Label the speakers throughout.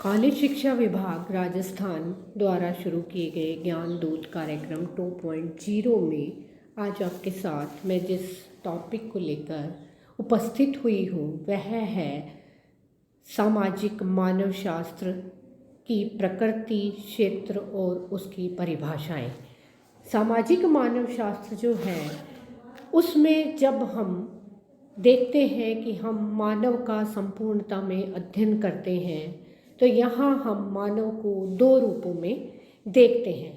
Speaker 1: College शिक्षा विभाग राजस्थान द्वारा शुरू किए गए ज्ञान दूत कार्यक्रम 2.0 में आज आपके साथ मैं जिस टॉपिक को लेकर उपस्थित हुई हूँ वह है सामाजिक मानव शास्त्र की प्रकृति, क्षेत्र और उसकी परिभाषाएं। सामाजिक मानव शास्त्र जो है उसमें जब हम देखते हैं कि हम मानव का संपूर्णता में अध्ययन करते हैं तो यहाँ हम मानव को दो रूपों में देखते हैं।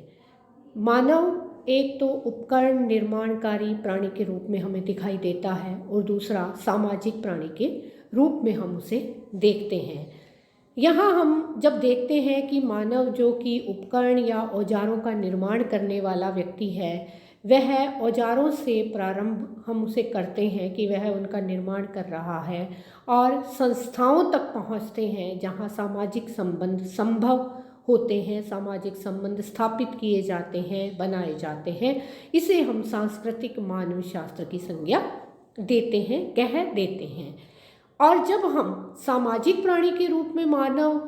Speaker 1: मानव एक तो उपकरण निर्माणकारी प्राणी के रूप में हमें दिखाई देता है और दूसरा सामाजिक प्राणी के रूप में हम उसे देखते हैं। यहाँ हम जब देखते हैं कि मानव जो कि उपकरण या औजारों का निर्माण करने वाला व्यक्ति है, वह औजारों से प्रारंभ हम उसे करते हैं कि वह उनका निर्माण कर रहा है और संस्थाओं तक पहुँचते हैं जहाँ सामाजिक संबंध संभव होते हैं, सामाजिक संबंध स्थापित किए जाते हैं, बनाए जाते हैं। इसे हम सांस्कृतिक मानव शास्त्र की संज्ञा देते हैं, कह देते हैं। और जब हम सामाजिक प्राणी के रूप में मानव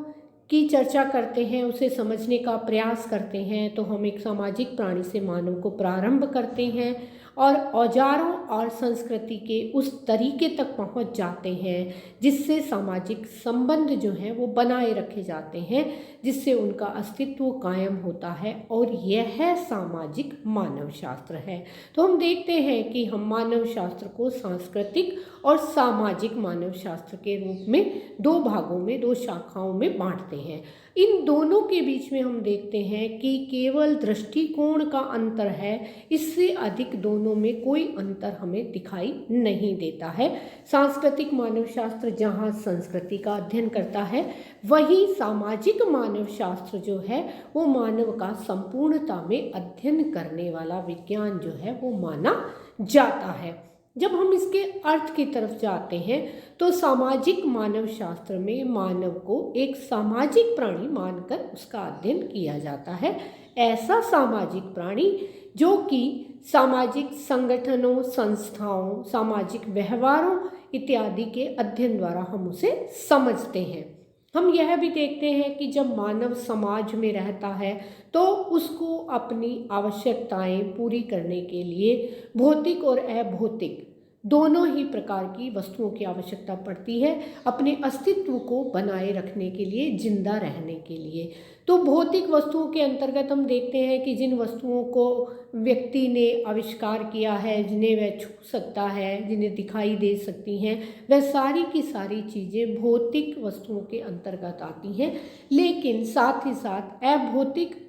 Speaker 1: की चर्चा करते हैं, उसे समझने का प्रयास करते हैं, तो हम एक सामाजिक प्राणी से मानव को प्रारंभ करते हैं और औजारों और संस्कृति के उस तरीके तक पहुंच जाते हैं जिससे सामाजिक संबंध जो हैं वो बनाए रखे जाते हैं, जिससे उनका अस्तित्व कायम होता है और यह सामाजिक मानव शास्त्र है। तो हम देखते हैं कि हम मानव शास्त्र को सांस्कृतिक और सामाजिक मानव शास्त्र के रूप में दो भागों में, दो शाखाओं में बांटते हैं। इन दोनों के बीच में हम देखते हैं कि केवल दृष्टिकोण का अंतर है, इससे अधिक दोनों में कोई अंतर हमें दिखाई नहीं देता है। सांस्कृतिक मानव शास्त्र जहाँ संस्कृति का अध्ययन करता है, वहीं सामाजिक मानव शास्त्र जो है वो मानव का संपूर्णता में अध्ययन करने वाला विज्ञान जो है वो माना जाता है। जब हम इसके अर्थ की तरफ जाते हैं तो सामाजिक मानव शास्त्र में मानव को एक सामाजिक प्राणी मानकर उसका अध्ययन किया जाता है। ऐसा सामाजिक प्राणी जो कि सामाजिक संगठनों, संस्थाओं, सामाजिक व्यवहारों इत्यादि के अध्ययन द्वारा हम उसे समझते हैं। हम यह भी देखते हैं कि जब मानव समाज में रहता है तो उसको अपनी आवश्यकताएं पूरी करने के लिए भौतिक और अभौतिक दोनों ही प्रकार की वस्तुओं की आवश्यकता पड़ती है अपने अस्तित्व को बनाए रखने के लिए, जिंदा रहने के लिए। तो भौतिक वस्तुओं के अंतर्गत हम देखते हैं कि जिन वस्तुओं को व्यक्ति ने आविष्कार किया है, जिन्हें वह छू सकता है, जिन्हें दिखाई दे सकती हैं, वह सारी की सारी चीज़ें भौतिक वस्तुओं के अंतर्गत आती हैं। लेकिन साथ ही साथ अभौतिक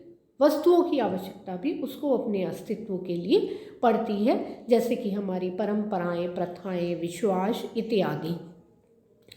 Speaker 1: वस्तुओं की आवश्यकता भी उसको अपने अस्तित्व के लिए पड़ती है, जैसे कि हमारी परंपराएं, प्रथाएं, विश्वास इत्यादि।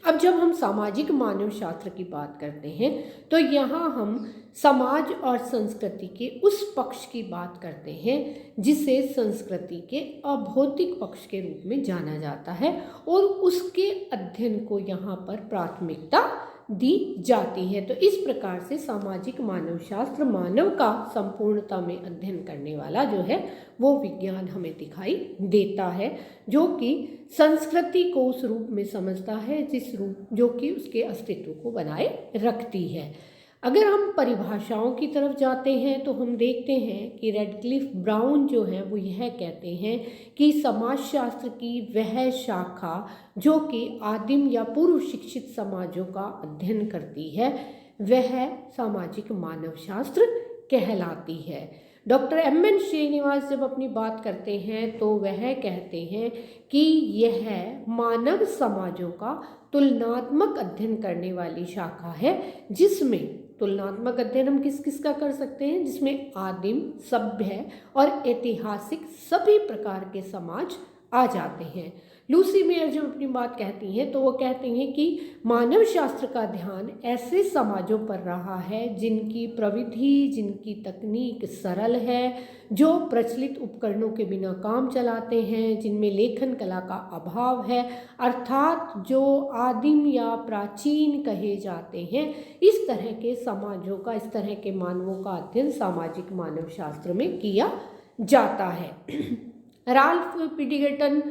Speaker 1: अब जब हम सामाजिक मानव शास्त्र की बात करते हैं तो यहाँ हम समाज और संस्कृति के उस पक्ष की बात करते हैं जिसे संस्कृति के अभौतिक पक्ष के रूप में जाना जाता है और उसके अध्ययन को यहाँ पर प्राथमिकता दी जाती है। तो इस प्रकार से सामाजिक मानव शास्त्र मानव का संपूर्णता में अध्ययन करने वाला जो है वो विज्ञान हमें दिखाई देता है, जो कि संस्कृति को उस रूप में समझता है जिस रूप जो कि उसके अस्तित्व को बनाए रखती है। अगर हम परिभाषाओं की तरफ जाते हैं तो हम देखते हैं कि रेडक्लिफ ब्राउन जो है वो यह कहते हैं कि समाजशास्त्र की वह शाखा जो कि आदिम या पूर्व शिक्षित समाजों का अध्ययन करती है वह सामाजिक मानव शास्त्र कहलाती है। Doctor M.N.. श्रीनिवास जब अपनी बात करते हैं तो वह कहते हैं कि यह मानव समाजों का तुलनात्मक अध्ययन करने वाली शाखा है, जिसमें तुलनात्मक अध्ययन हम किस किस का कर सकते हैं, जिसमें आदिम, सभ्य और ऐतिहासिक सभी प्रकार के समाज आ जाते हैं। लूसी मेयर जब अपनी बात कहती हैं तो वो कहती हैं कि मानव शास्त्र का ध्यान ऐसे समाजों पर रहा है जिनकी प्रविधि, जिनकी तकनीक सरल है, जो प्रचलित उपकरणों के बिना काम चलाते हैं, जिनमें लेखन कला का अभाव है, अर्थात जो आदिम या प्राचीन कहे जाते हैं। इस तरह के समाजों का, इस तरह के मानवों का अध्ययन सामाजिक मानव शास्त्र में किया जाता है। राल्फ पिडीगटन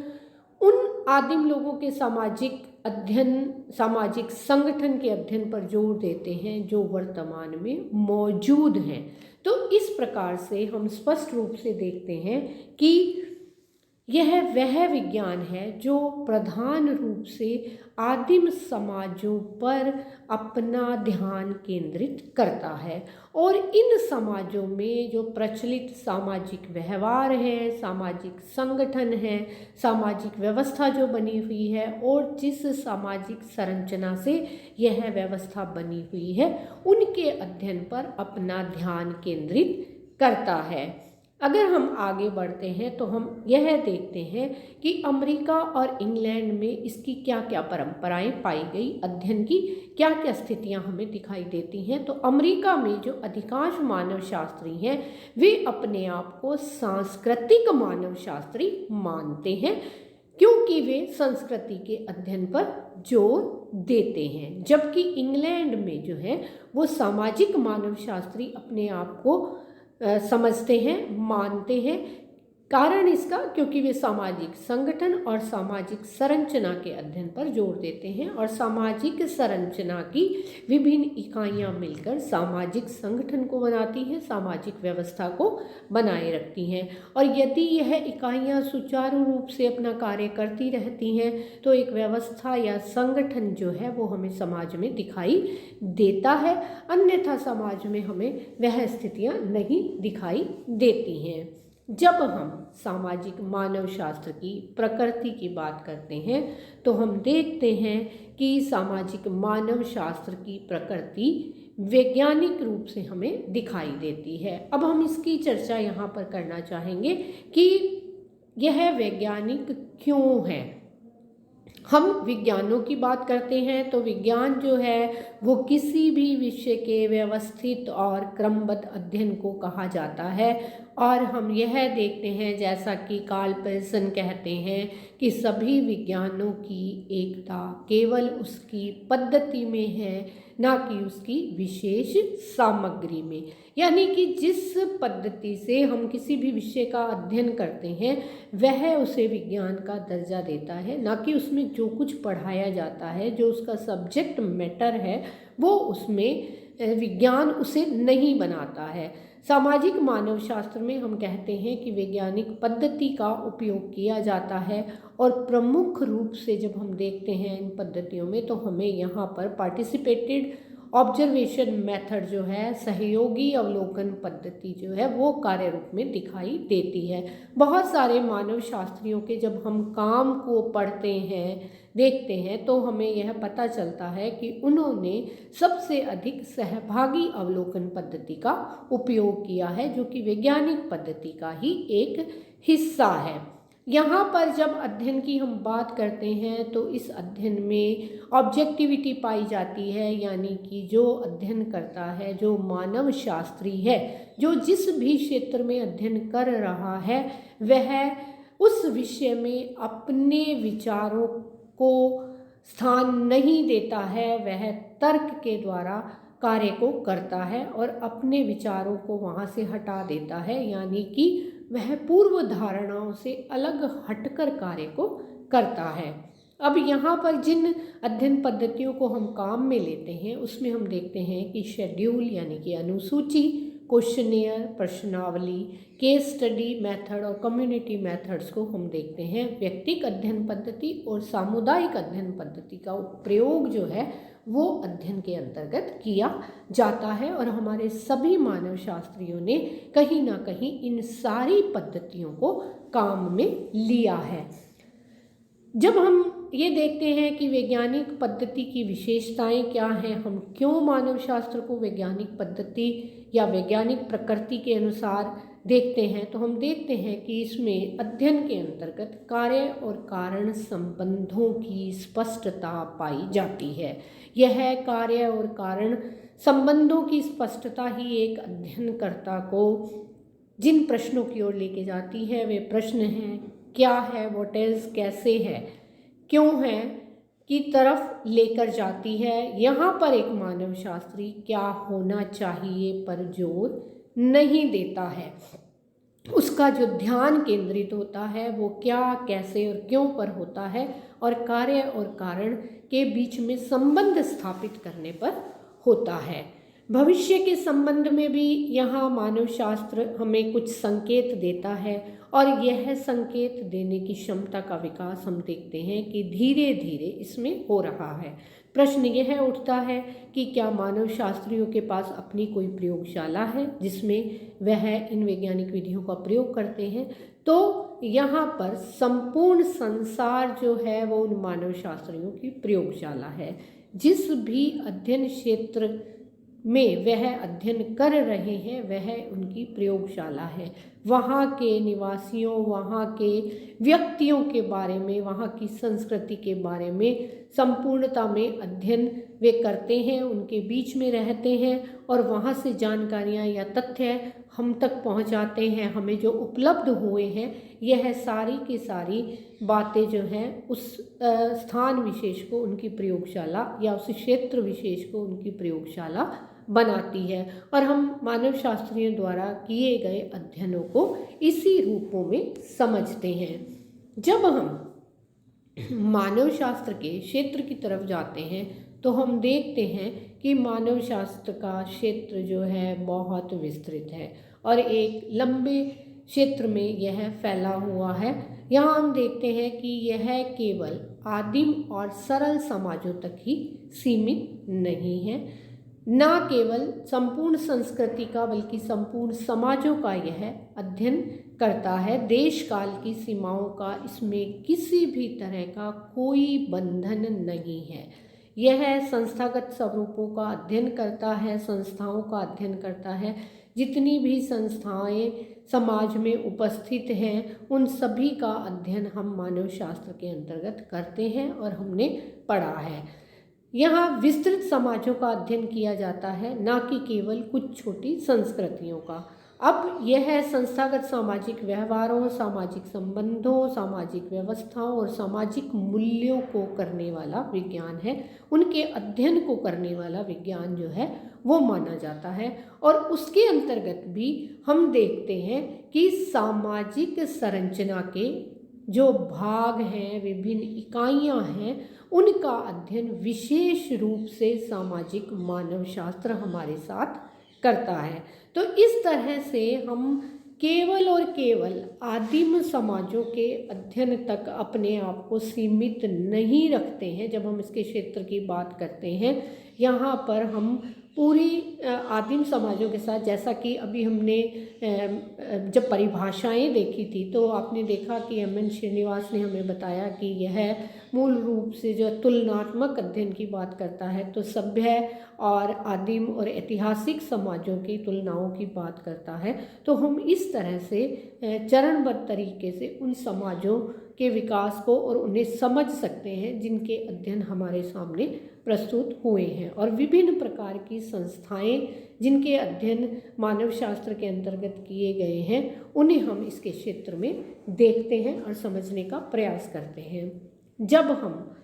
Speaker 1: उन आदिम लोगों के सामाजिक अध्ययन, सामाजिक संगठन के अध्ययन पर जोर देते हैं जो वर्तमान में मौजूद हैं। तो इस प्रकार से हम स्पष्ट रूप से देखते हैं कि यह वह विज्ञान है जो प्रधान रूप से आदिम समाजों पर अपना ध्यान केंद्रित करता है और इन समाजों में जो प्रचलित सामाजिक व्यवहार है, सामाजिक संगठन है, सामाजिक व्यवस्था जो बनी हुई है और जिस सामाजिक संरचना से यह व्यवस्था बनी हुई है, उनके अध्ययन पर अपना ध्यान केंद्रित करता है। अगर हम आगे बढ़ते हैं तो हम यह देखते हैं कि अमेरिका और इंग्लैंड में इसकी क्या क्या परंपराएं पाई गई, अध्ययन की क्या क्या स्थितियां हमें दिखाई देती हैं। तो अमेरिका में जो अधिकांश मानव शास्त्री हैं वे अपने आप को सांस्कृतिक मानव शास्त्री मानते हैं क्योंकि वे संस्कृति के अध्ययन पर जोर देते हैं, जबकि इंग्लैंड में जो है वो सामाजिक मानव शास्त्री अपने आप को समझते हैं, मानते हैं। कारण इसका क्योंकि वे सामाजिक संगठन और सामाजिक संरचना के अध्ययन पर जोर देते हैं और सामाजिक संरचना की विभिन्न इकाइयां मिलकर सामाजिक संगठन को बनाती हैं, सामाजिक व्यवस्था को बनाए रखती हैं। और यदि यह इकाइयां सुचारू रूप से अपना कार्य करती रहती हैं तो एक व्यवस्था या संगठन जो है वो हमें समाज में दिखाई देता है, अन्यथा समाज में हमें वह स्थितियां नहीं दिखाई देती हैं। जब हम सामाजिक मानव शास्त्र की प्रकृति की बात करते हैं तो हम देखते हैं कि सामाजिक मानव शास्त्र की प्रकृति वैज्ञानिक रूप से हमें दिखाई देती है। अब हम इसकी चर्चा यहाँ पर करना चाहेंगे कि यह वैज्ञानिक क्यों है। हम विज्ञानों की बात करते हैं तो विज्ञान जो है वो किसी भी विषय के व्यवस्थित और क्रमबद्ध अध्ययन को कहा जाता है और हम यह देखते हैं जैसा कि कार्ल पेयरसन कहते हैं कि सभी विज्ञानों की एकता केवल उसकी पद्धति में है, ना कि उसकी विशेष सामग्री में। यानी कि जिस पद्धति से हम किसी भी विषय का अध्ययन करते हैं वह उसे विज्ञान का दर्जा देता है, ना कि उसमें जो कुछ पढ़ाया जाता है, जो उसका सब्जेक्ट मैटर है वो उसमें विज्ञान उसे नहीं बनाता है। सामाजिक मानव शास्त्र में हम कहते हैं कि वैज्ञानिक पद्धति का उपयोग किया जाता है और प्रमुख रूप से जब हम देखते हैं इन पद्धतियों में तो हमें यहाँ पर पार्टिसिपेटेड ऑब्जर्वेशन मेथड जो है, सहयोगी अवलोकन पद्धति जो है वो कार्य रूप में दिखाई देती है। बहुत सारे मानव शास्त्रियों के जब हम काम को पढ़ते हैं, देखते हैं तो हमें यह पता चलता है कि उन्होंने सबसे अधिक सहभागी अवलोकन पद्धति का उपयोग किया है, जो कि वैज्ञानिक पद्धति का ही एक हिस्सा है। यहाँ पर जब अध्ययन की हम बात करते हैं तो इस अध्ययन में ऑब्जेक्टिविटी पाई जाती है, यानी कि जो अध्ययन करता है, जो मानव शास्त्री है, जो जिस भी क्षेत्र में अध्ययन कर रहा है वह उस विषय में अपने विचारों को स्थान नहीं देता है, वह तर्क के द्वारा कार्य को करता है और अपने विचारों को वहाँ से हटा देता है, यानी कि वह पूर्व धारणाओं से अलग हटकर कार्य को करता है। अब यहाँ पर जिन अध्ययन पद्धतियों को हम काम में लेते हैं उसमें हम देखते हैं कि शेड्यूल यानी कि अनुसूची, क्वेश्चनियर, प्रश्नावली, केस स्टडी मेथड और कम्युनिटी मेथड्स को हम देखते हैं। व्यक्तिगत अध्ययन पद्धति और सामुदायिक अध्ययन पद्धति का प्रयोग जो है वो अध्ययन के अंतर्गत किया जाता है और हमारे सभी मानव शास्त्रियों ने कहीं ना कहीं इन सारी पद्धतियों को काम में लिया है। जब हम ये देखते हैं कि वैज्ञानिक पद्धति की विशेषताएं क्या हैं, हम क्यों मानव शास्त्र को वैज्ञानिक पद्धति या वैज्ञानिक प्रकृति के अनुसार देखते हैं, तो हम देखते हैं कि इसमें अध्ययन के अंतर्गत कार्य और कारण संबंधों की स्पष्टता पाई जाती है। यह कार्य और कारण संबंधों की स्पष्टता ही एक अध्ययनकर्ता को जिन प्रश्नों की ओर लेके जाती है वे प्रश्न हैं क्या है, व्हाट इज, कैसे है, क्यों है की तरफ लेकर जाती है। यहाँ पर एक मानव शास्त्री क्या होना चाहिए पर जोर नहीं देता है। उसका जो ध्यान केंद्रित होता है वो क्या, कैसे और क्यों पर होता है, और कार्य और कारण के बीच में संबंध स्थापित करने पर होता है। भविष्य के संबंध में भी यहाँ मानव शास्त्र हमें कुछ संकेत देता है, और यह संकेत देने की क्षमता का विकास हम देखते हैं कि धीरे धीरे इसमें हो रहा है। प्रश्न यह उठता है कि क्या मानव शास्त्रियों के पास अपनी कोई प्रयोगशाला है जिसमें वह इन वैज्ञानिक विधियों का प्रयोग करते हैं। तो यहाँ पर संपूर्ण संसार जो है वो उन मानव शास्त्रियों की प्रयोगशाला है। जिस भी अध्ययन क्षेत्र में वह अध्ययन कर रहे हैं वह उनकी प्रयोगशाला है। वहाँ के निवासियों, वहाँ के व्यक्तियों के बारे में, वहाँ की संस्कृति के बारे में संपूर्णता में अध्ययन वे करते हैं, उनके बीच में रहते हैं, और वहाँ से जानकारियाँ या तथ्य हम तक पहुँचाते हैं। हमें जो उपलब्ध हुए हैं यह सारी की सारी बातें जो हैं उस स्थान विशेष को उनकी प्रयोगशाला या उस क्षेत्र विशेष को उनकी प्रयोगशाला बनाती है, और हम मानव शास्त्रियों द्वारा किए गए अध्ययनों को इसी रूपों में समझते हैं। जब हम मानव शास्त्र के क्षेत्र की तरफ जाते हैं तो हम देखते हैं कि मानव शास्त्र का क्षेत्र जो है बहुत विस्तृत है और एक लंबे क्षेत्र में यह फैला हुआ है। यहाँ हम देखते हैं कि यह केवल आदिम और सरल समाजों तक ही सीमित नहीं है, न केवल संपूर्ण संस्कृति का बल्कि संपूर्ण समाजों का यह अध्ययन करता है। देश काल की सीमाओं का इसमें किसी भी तरह का कोई बंधन नहीं है। यह संस्थागत स्वरूपों का अध्ययन करता है, संस्थाओं का अध्ययन करता है। जितनी भी संस्थाएं समाज में उपस्थित हैं उन सभी का अध्ययन हम मानव शास्त्र के अंतर्गत करते हैं और हमने पढ़ा है। यहाँ विस्तृत समाजों का अध्ययन किया जाता है, न कि केवल कुछ छोटी संस्कृतियों का। अब यह संस्थागत सामाजिक व्यवहारों, सामाजिक संबंधों, सामाजिक व्यवस्थाओं और सामाजिक मूल्यों को करने वाला विज्ञान है। उनके अध्ययन को करने वाला विज्ञान जो है वो माना जाता है। और उसके अंतर्गत भी हम देखते हैं कि सामाजिक संरचना के जो भाग हैं, विभिन्न इकाइयां हैं, उनका अध्ययन विशेष रूप से सामाजिक मानव शास्त्र हमारे साथ करता है। तो इस तरह से हम केवल और केवल आदिम समाजों के अध्ययन तक अपने आप को सीमित नहीं रखते हैं। जब हम इसके क्षेत्र की बात करते हैं, यहाँ पर हम पूरी आदिम समाजों के साथ, जैसा कि अभी हमने जब परिभाषाएं देखी थी तो आपने देखा कि एम.एन. श्रीनिवास ने हमें बताया कि यह मूल रूप से जो तुलनात्मक अध्ययन की बात करता है तो सभ्य और आदिम और ऐतिहासिक समाजों की तुलनाओं की बात करता है। तो हम इस तरह से चरणबद्ध तरीके से उन समाजों के विकास को और उन्हें समझ सकते हैं जिनके अध्ययन हमारे सामने प्रस्तुत हुए हैं। और विभिन्न प्रकार की संस्थाएं जिनके अध्ययन मानव शास्त्र के अंतर्गत किए गए हैं उन्हें हम इसके क्षेत्र में देखते हैं और समझने का प्रयास करते हैं। जब हम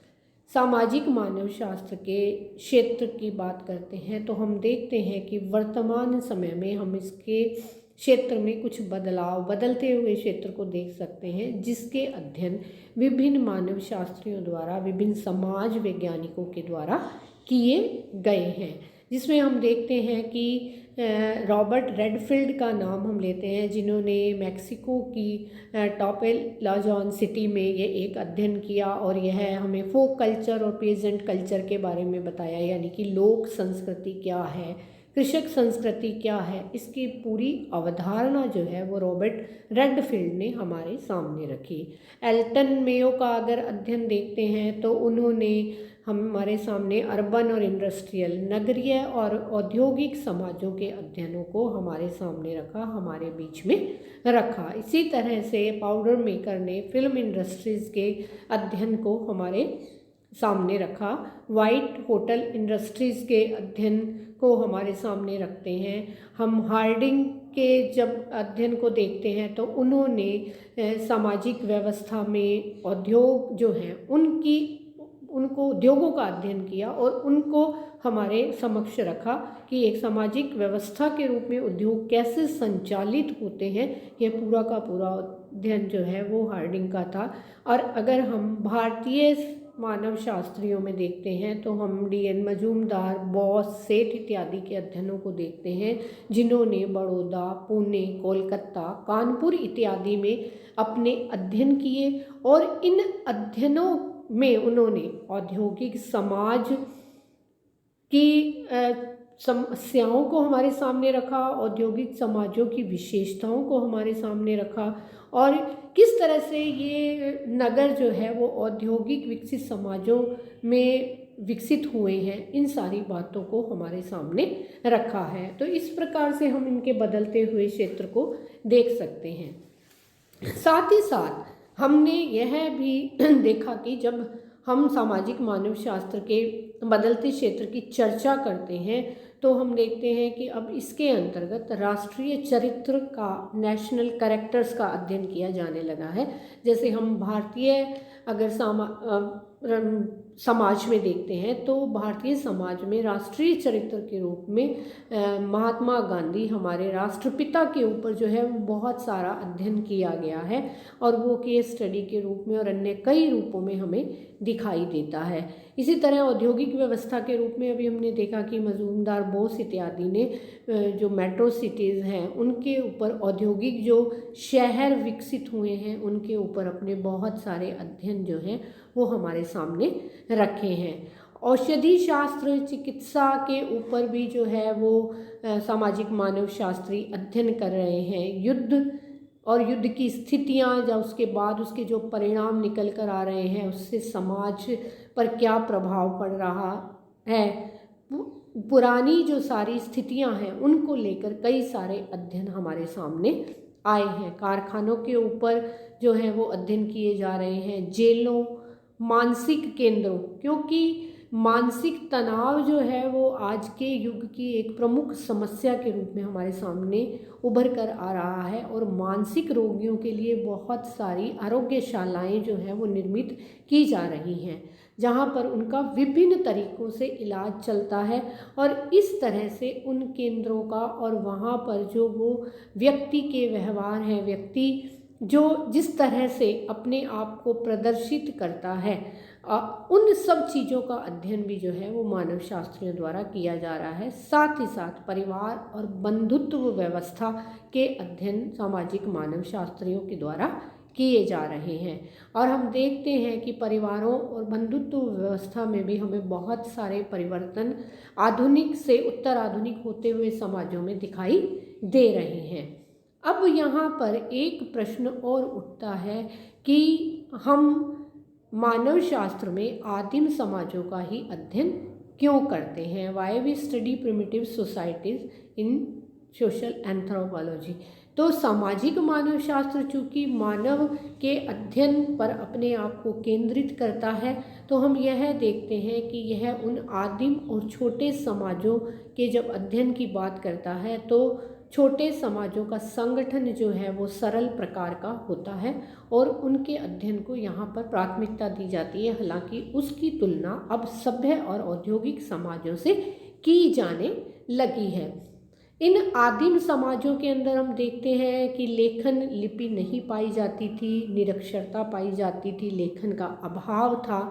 Speaker 1: सामाजिक मानव शास्त्र के क्षेत्र की बात करते हैं तो हम देखते हैं कि वर्तमान समय में हम इसके क्षेत्र में कुछ बदलाव, बदलते हुए क्षेत्र को देख सकते हैं, जिसके अध्ययन विभिन्न मानव शास्त्रियों द्वारा, विभिन्न समाज वैज्ञानिकों के द्वारा किए गए हैं। जिसमें हम देखते हैं कि रॉबर्ट रेडफील्ड का नाम हम लेते हैं, जिन्होंने मैक्सिको की टॉपेलाजॉन सिटी में ये एक अध्ययन किया और यह हमें फोक कल्चर और प्रेजेंट कल्चर के बारे में बताया, यानी कि लोक संस्कृति क्या है, कृषक संस्कृति क्या है, इसकी पूरी अवधारणा जो है वो रॉबर्ट रेडफील्ड ने हमारे सामने रखी। एल्टन मेयो का अगर अध्ययन देखते हैं तो उन्होंने हमारे सामने अर्बन और इंडस्ट्रियल, नगरीय और औद्योगिक समाजों के अध्ययनों को हमारे सामने रखा, हमारे बीच में रखा। इसी तरह से पाउडर मेकर ने फिल्म इंडस्ट्रीज़ के अध्ययन को हमारे सामने रखा। वाइट होटल इंडस्ट्रीज़ के अध्ययन को हमारे सामने रखते हैं। हम हार्डिंग के जब अध्ययन को देखते हैं तो उन्होंने सामाजिक व्यवस्था में उद्योग जो हैं उनकी उनको उद्योगों का अध्ययन किया और उनको हमारे समक्ष रखा कि एक सामाजिक व्यवस्था के रूप में उद्योग कैसे संचालित होते हैं। यह पूरा का पूरा अध्ययन जो है वो हार्डिंग का था। और अगर हम भारतीय मानव शास्त्रियों में देखते हैं तो हम D.N. मजूमदार, बोस, सेठ इत्यादि के अध्ययनों को देखते हैं, जिन्होंने बड़ौदा, पुणे, कोलकाता, कानपुर इत्यादि में अपने अध्ययन किए और इन अध्ययनों में उन्होंने औद्योगिक समाज की समस्याओं को हमारे सामने रखा, औद्योगिक समाजों की विशेषताओं को हमारे सामने रखा और किस तरह से ये नगर जो है वो औद्योगिक विकसित समाजों में विकसित हुए हैं, इन सारी बातों को हमारे सामने रखा है। तो इस प्रकार से हम इनके बदलते हुए क्षेत्र को देख सकते हैं। साथ ही साथ हमने यह भी देखा कि जब हम सामाजिक मानव शास्त्र के बदलते क्षेत्र की चर्चा करते हैं तो हम देखते हैं कि अब इसके अंतर्गत राष्ट्रीय चरित्र का, नेशनल कैरेक्टर्स का अध्ययन किया जाने लगा है। जैसे हम भारतीय अगर समाज में देखते हैं तो भारतीय समाज में राष्ट्रीय चरित्र के रूप में महात्मा गांधी, हमारे राष्ट्रपिता के ऊपर जो है बहुत सारा अध्ययन किया गया है और वो केस स्टडी के रूप में और अन्य कई रूपों में हमें दिखाई देता है। इसी तरह औद्योगिक व्यवस्था के रूप में अभी हमने देखा कि मजूमदार, बोस इत्यादि ने जो मेट्रो सिटीज़ हैं उनके ऊपर, औद्योगिक जो शहर विकसित हुए हैं उनके ऊपर अपने बहुत सारे अध्ययन जो हैं वो हमारे सामने रखे हैं। औषधि शास्त्र, चिकित्सा के ऊपर भी जो है वो सामाजिक मानव शास्त्री अध्ययन कर रहे हैं। युद्ध और युद्ध की स्थितियाँ या उसके बाद उसके जो परिणाम निकल कर आ रहे हैं उससे समाज पर क्या प्रभाव पड़ रहा है, पुरानी जो सारी स्थितियाँ हैं उनको लेकर कई सारे अध्ययन हमारे सामने आए हैं। कारखानों के ऊपर जो है वो अध्ययन किए जा रहे हैं। जेलों, मानसिक केंद्रों, क्योंकि मानसिक तनाव जो है वो आज के युग की एक प्रमुख समस्या के रूप में हमारे सामने उभर कर आ रहा है और मानसिक रोगियों के लिए बहुत सारी आरोग्यशालाएं जो है वो निर्मित की जा रही हैं, जहां पर उनका विभिन्न तरीकों से इलाज चलता है। और इस तरह से उन केंद्रों का और वहां पर जो वो व्यक्ति के व्यवहार हैं, व्यक्ति जो जिस तरह से अपने आप को प्रदर्शित करता है, उन सब चीज़ों का अध्ययन भी जो है वो मानव शास्त्रियों द्वारा किया जा रहा है। साथ ही साथ परिवार और बंधुत्व व्यवस्था के अध्ययन सामाजिक मानव शास्त्रियों के द्वारा किए जा रहे हैं। और हम देखते हैं कि परिवारों और बंधुत्व व्यवस्था में भी हमें बहुत सारे परिवर्तन आधुनिक से उत्तर आधुनिक होते हुए समाजों में दिखाई दे रहे हैं। अब यहाँ पर एक प्रश्न और उठता है कि हम मानव शास्त्र में आदिम समाजों का ही अध्ययन क्यों करते हैं? Why we study primitive societies in social anthropology. तो सामाजिक मानव शास्त्र चूँकि मानव के अध्ययन पर अपने आप को केंद्रित करता है, तो हम यह देखते हैं कि यह उन आदिम और छोटे समाजों के जब अध्ययन की बात करता है तो छोटे समाजों का संगठन जो है वो सरल प्रकार का होता है और उनके अध्ययन को यहाँ पर प्राथमिकता दी जाती है। हालांकि उसकी तुलना अब सभ्य और औद्योगिक समाजों से की जाने लगी है। इन आदिम समाजों के अंदर हम देखते हैं कि लेखन लिपि नहीं पाई जाती थी, निरक्षरता पाई जाती थी, लेखन का अभाव था।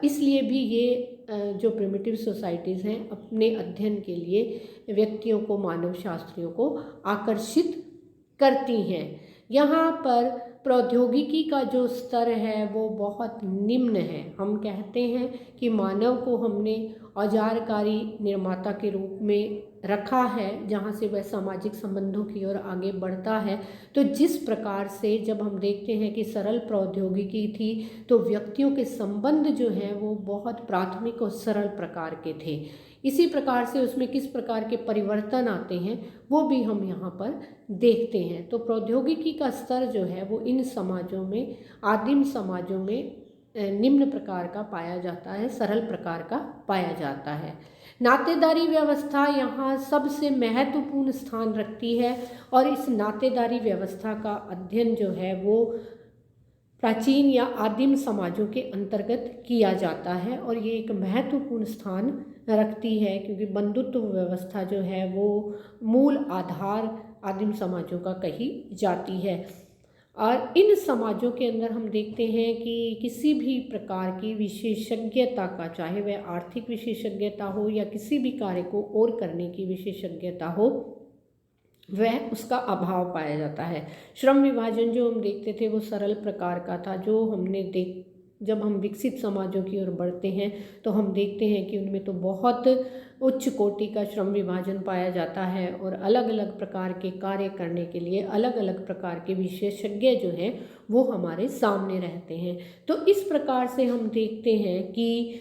Speaker 1: इसलिए भी ये जो प्रिमिटिव सोसाइटीज़ हैं अपने अध्ययन के लिए व्यक्तियों को, मानव शास्त्रियों को आकर्षित करती हैं। यहाँ पर प्रौद्योगिकी का जो स्तर है वो बहुत निम्न है। हम कहते हैं कि मानव को हमने औजारकारी निर्माता के रूप में रखा है, जहाँ से वह सामाजिक संबंधों की ओर आगे बढ़ता है। तो जिस प्रकार से जब हम देखते हैं कि सरल प्रौद्योगिकी थी तो व्यक्तियों के संबंध जो हैं वो बहुत प्राथमिक और सरल प्रकार के थे। इसी प्रकार से उसमें किस प्रकार के परिवर्तन आते हैं वो भी हम यहाँ पर देखते हैं। तो प्रौद्योगिकी का स्तर जो है वो इन समाजों में, आदिम समाजों में निम्न प्रकार का पाया जाता है, सरल प्रकार का पाया जाता है। नातेदारी व्यवस्था यहाँ सबसे महत्वपूर्ण स्थान रखती है और इस नातेदारी व्यवस्था का अध्ययन जो है वो प्राचीन या आदिम समाजों के अंतर्गत किया जाता है और ये एक महत्वपूर्ण स्थान रखती है, क्योंकि बंधुत्व व्यवस्था जो है वो मूल आधार आदिम समाजों का कही जाती है। और इन समाजों के अंदर हम देखते हैं कि किसी भी प्रकार की विशेषज्ञता का, चाहे वह आर्थिक विशेषज्ञता हो या किसी भी कार्य को और करने की विशेषज्ञता हो, वह उसका अभाव पाया जाता है। श्रम विभाजन जो हम देखते थे वो सरल प्रकार का था, जो जब हम विकसित समाजों की ओर बढ़ते हैं तो हम देखते हैं कि उनमें तो बहुत उच्च कोटि का श्रम विभाजन पाया जाता है और अलग अलग प्रकार के कार्य करने के लिए अलग अलग प्रकार के विशेषज्ञ जो हैं वो हमारे सामने रहते हैं। तो इस प्रकार से हम देखते हैं कि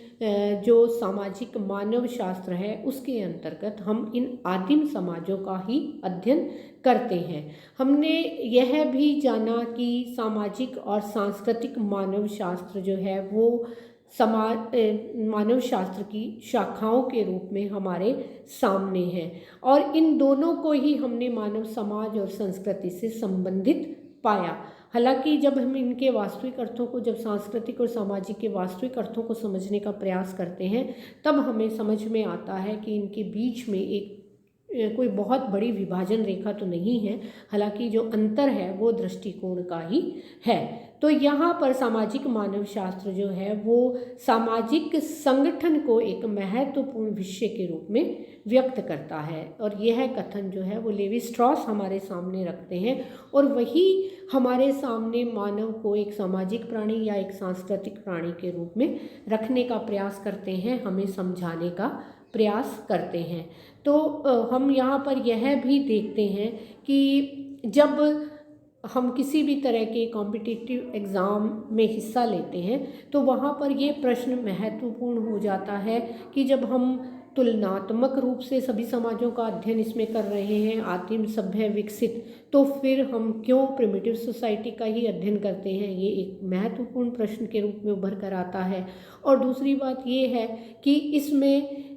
Speaker 1: जो सामाजिक मानव शास्त्र है उसके अंतर्गत हम इन आदिम समाजों का ही अध्ययन करते हैं। हमने यह भी जाना कि सामाजिक और सांस्कृतिक मानव शास्त्र जो है वो मानव शास्त्र की शाखाओं के रूप में हमारे सामने है और इन दोनों को ही हमने मानव समाज और संस्कृति से संबंधित पाया। हालांकि जब हम इनके वास्तविक अर्थों को, जब सांस्कृतिक और सामाजिक के वास्तविक अर्थों को समझने का प्रयास करते हैं तब हमें समझ में आता है कि इनके बीच में एक कोई बहुत बड़ी विभाजन रेखा तो नहीं है, हालांकि जो अंतर है वो दृष्टिकोण का ही है। तो यहाँ पर सामाजिक मानव शास्त्र जो है वो सामाजिक संगठन को एक महत्वपूर्ण विषय के रूप में व्यक्त करता है और यह कथन जो है वो लेवी स्ट्रॉस हमारे सामने रखते हैं और वही हमारे सामने मानव को एक सामाजिक प्राणी या एक सांस्कृतिक प्राणी के रूप में रखने का प्रयास करते हैं, हमें समझाने का प्रयास करते हैं। तो हम यहाँ पर यह भी देखते हैं कि जब हम किसी भी तरह के कॉम्पिटिटिव एग्ज़ाम में हिस्सा लेते हैं तो वहाँ पर ये प्रश्न महत्वपूर्ण हो जाता है कि जब हम तुलनात्मक रूप से सभी समाजों का अध्ययन इसमें कर रहे हैं, आदिम सभ्य विकसित, तो फिर हम क्यों प्रिमिटिव सोसाइटी का ही अध्ययन करते हैं, ये एक महत्वपूर्ण प्रश्न के रूप में उभर कर आता है। और दूसरी बात ये है कि इसमें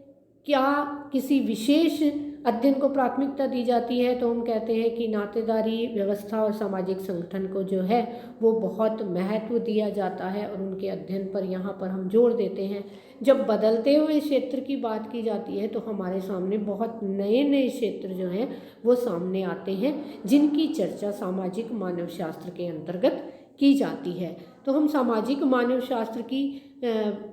Speaker 1: क्या किसी विशेष अध्ययन को प्राथमिकता दी जाती है, तो हम कहते हैं कि नातेदारी व्यवस्था और सामाजिक संगठन को जो है वो बहुत महत्व दिया जाता है और उनके अध्ययन पर यहाँ पर हम जोर देते हैं। जब बदलते हुए क्षेत्र की बात की जाती है तो हमारे सामने बहुत नए नए क्षेत्र जो हैं वो सामने आते हैं जिनकी चर्चा सामाजिक मानव शास्त्र के अंतर्गत की जाती है। तो हम सामाजिक मानव शास्त्र के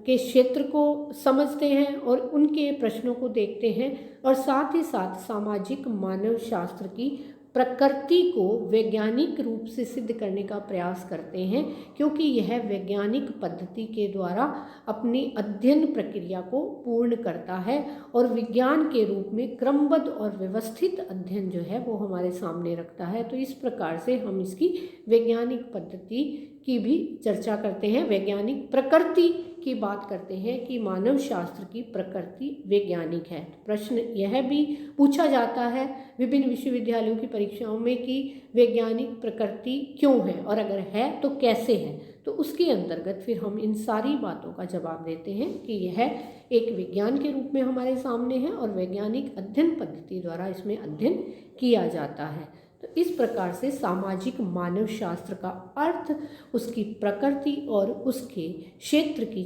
Speaker 1: क्षेत्र को समझते हैं और उनके प्रश्नों को देखते हैं और साथ ही साथ सामाजिक मानव शास्त्र की प्रकृति को वैज्ञानिक रूप से सिद्ध करने का प्रयास करते हैं, क्योंकि यह वैज्ञानिक पद्धति के द्वारा अपनी अध्ययन प्रक्रिया को पूर्ण करता है और विज्ञान के रूप में क्रमबद्ध और व्यवस्थित अध्ययन जो है वो हमारे सामने रखता है। तो इस प्रकार से हम इसकी वैज्ञानिक पद्धति की भी चर्चा करते हैं, वैज्ञानिक प्रकृति की बात करते हैं कि मानव शास्त्र की प्रकृति वैज्ञानिक है। प्रश्न यह भी पूछा जाता है विभिन्न विश्वविद्यालयों की परीक्षाओं में कि वैज्ञानिक प्रकृति क्यों है और अगर है तो कैसे है, तो उसके अंतर्गत फिर हम इन सारी बातों का जवाब देते हैं कि यह एक विज्ञान के रूप में हमारे सामने है और वैज्ञानिक अध्ययन पद्धति द्वारा इसमें अध्ययन किया जाता है। तो इस प्रकार से सामाजिक मानव शास्त्र का अर्थ उसकी प्रकृति और उसके क्षेत्र की